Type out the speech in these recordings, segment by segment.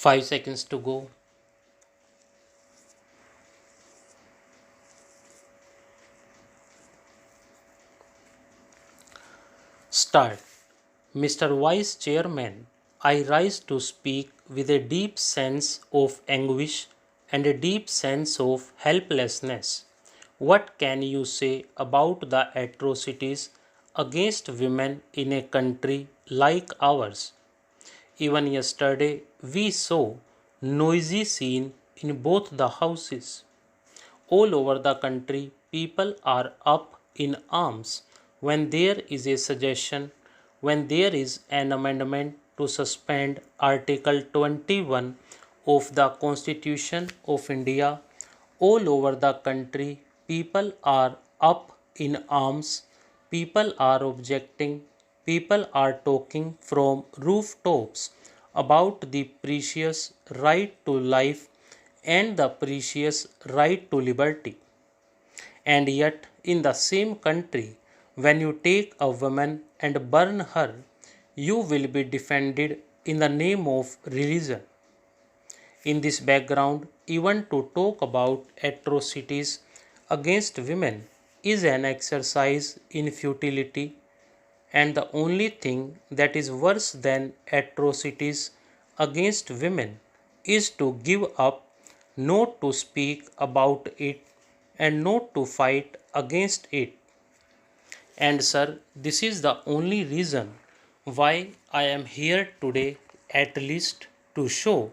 5 seconds to go. Start. Mr. Vice Chairman, I rise to speak with a deep sense of anguish and a deep sense of helplessness. What can you say about the atrocities against women in a country like ours? Even yesterday, we saw noisy scene in both the houses. All over the country, people are up in arms when there is a suggestion, when there is an amendment to suspend Article 21 of the Constitution of India. All over the country, people are up in arms, people are objecting, people are talking from rooftops about the precious right to life and the precious right to liberty. And yet, in the same country, when you take a woman and burn her, you will be defended in the name of religion. In this background, even to talk about atrocities against women is an exercise in futility, and the only thing that is worse than atrocities against women is to give up, not to speak about it, and not to fight against it. And sir, this is the only reason why I am here today, at least to show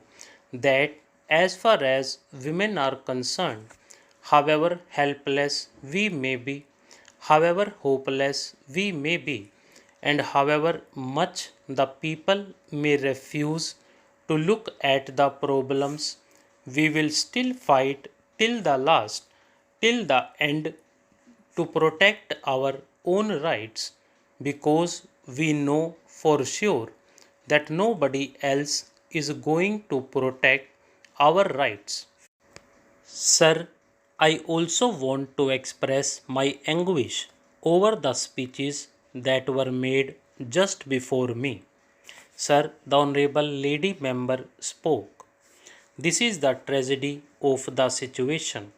that as far as women are concerned, however helpless we may be, however hopeless we may be, and however much the people may refuse to look at the problems, we will still fight till the last, till the end, to protect our own rights, because we know for sure that nobody else is going to protect our rights. Sir, I also want to express my anguish over the speeches that were made just before me. Sir, the Honorable Lady Member spoke. This is the tragedy of the situation.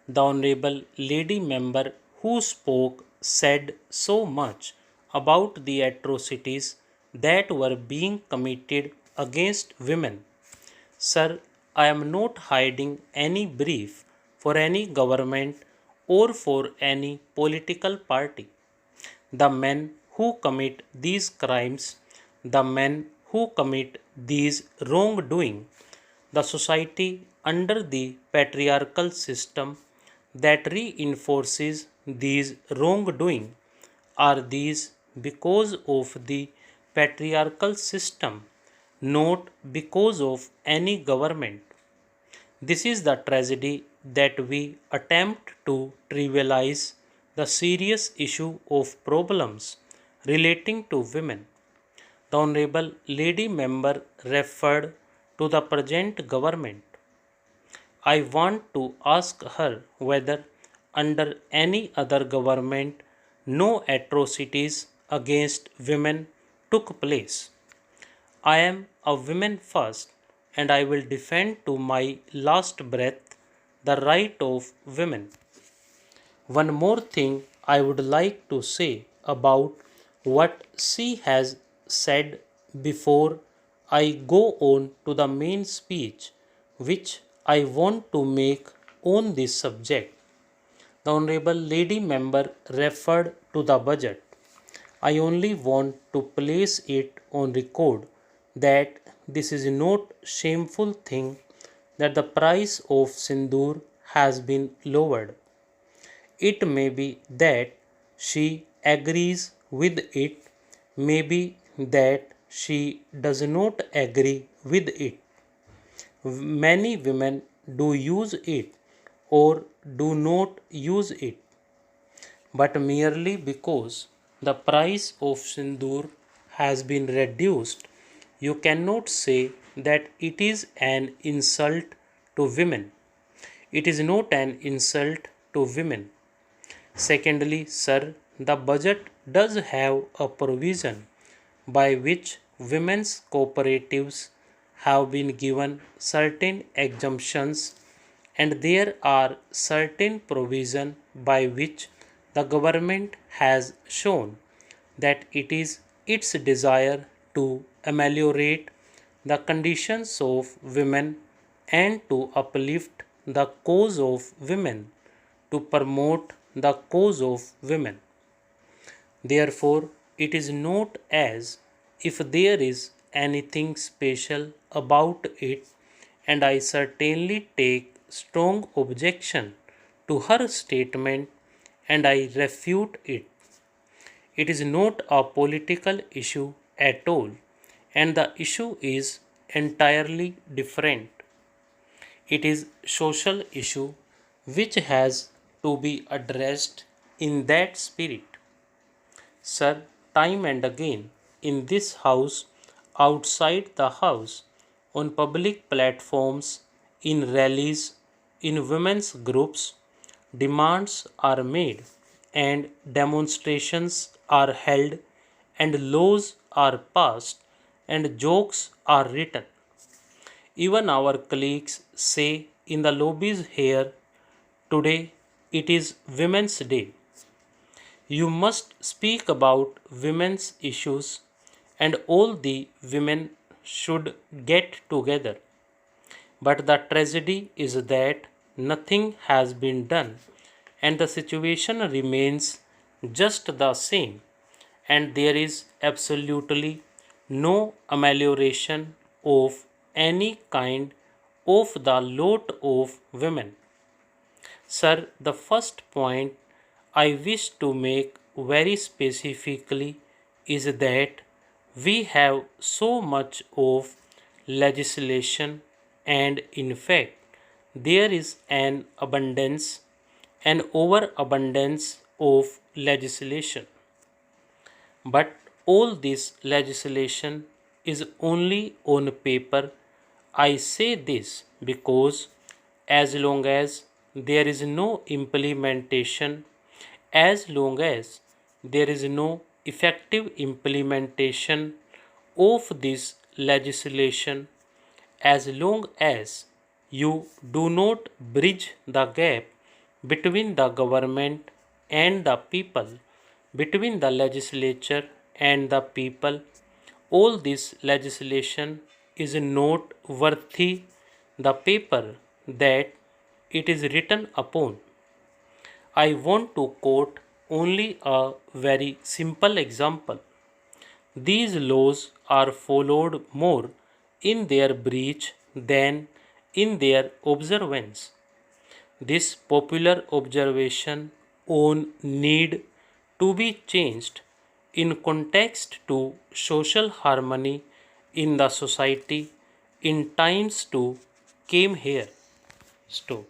The Honorable Lady Member who spoke said so much about the atrocities that were being committed against women. Sir, I am not hiding any brief for any government or for any political party. The men who commit these crimes, the men who commit these wrongdoing, the society under the patriarchal system that reinforces these wrongdoing are these because of the patriarchal system, not because of any government. This is the tragedy that we attempt to trivialize the serious issue of problems relating to women. The Honorable Lady Member referred to the present government. I want to ask her whether under any other government no atrocities against women took place. I am a woman first, and I will defend to my last breath the right of women. One more thing I would like to say about what she has said before I go on to the main speech which I want to make on this subject. The Honorable Lady Member referred to the budget. I only want to place it on record that this is not shameful thing that the price of sindoor has been lowered. It may be that she agrees with it, maybe that she does not agree with it. Many women do use it or do not use it, but merely because the price of sindoor has been reduced, you cannot say that it is an insult to women. It is not an insult to women. Secondly, sir, the budget does have a provision by which women's cooperatives have been given certain exemptions, and there are certain provisions by which the government has shown that it is its desire to ameliorate the conditions of women and to uplift the cause of women, to promote the cause of women. Therefore, it is not as if there is anything special about it, and I certainly take strong objection to her statement and I refute it. It is not a political issue at all, and the issue is entirely different. It is social issue which has to be addressed in that spirit. Sir, time and again, in this house, outside the house, on public platforms, in rallies, in women's groups, demands are made and demonstrations are held and laws are passed and jokes are written. Even our colleagues say in the lobbies here, today it is Women's Day. You must speak about women's issues and all the women should get together. But the tragedy is that nothing has been done and the situation remains just the same, and there is absolutely no amelioration of any kind of the lot of women. Sir, the first point I wish to make very specifically is that we have so much of legislation, and in fact, there is an overabundance of legislation. But all this legislation is only on paper. I say this because as long as there is no implementation, as long as there is no effective implementation of this legislation, as long as you do not bridge the gap between the government and the people, between the legislature and the people, all this legislation is not worthy the paper that it is written upon. I want to quote only a very simple example. These laws are followed more in their breach than in their observance. This popular observation on need to be changed in context to social harmony in the society in times to came here. Stop.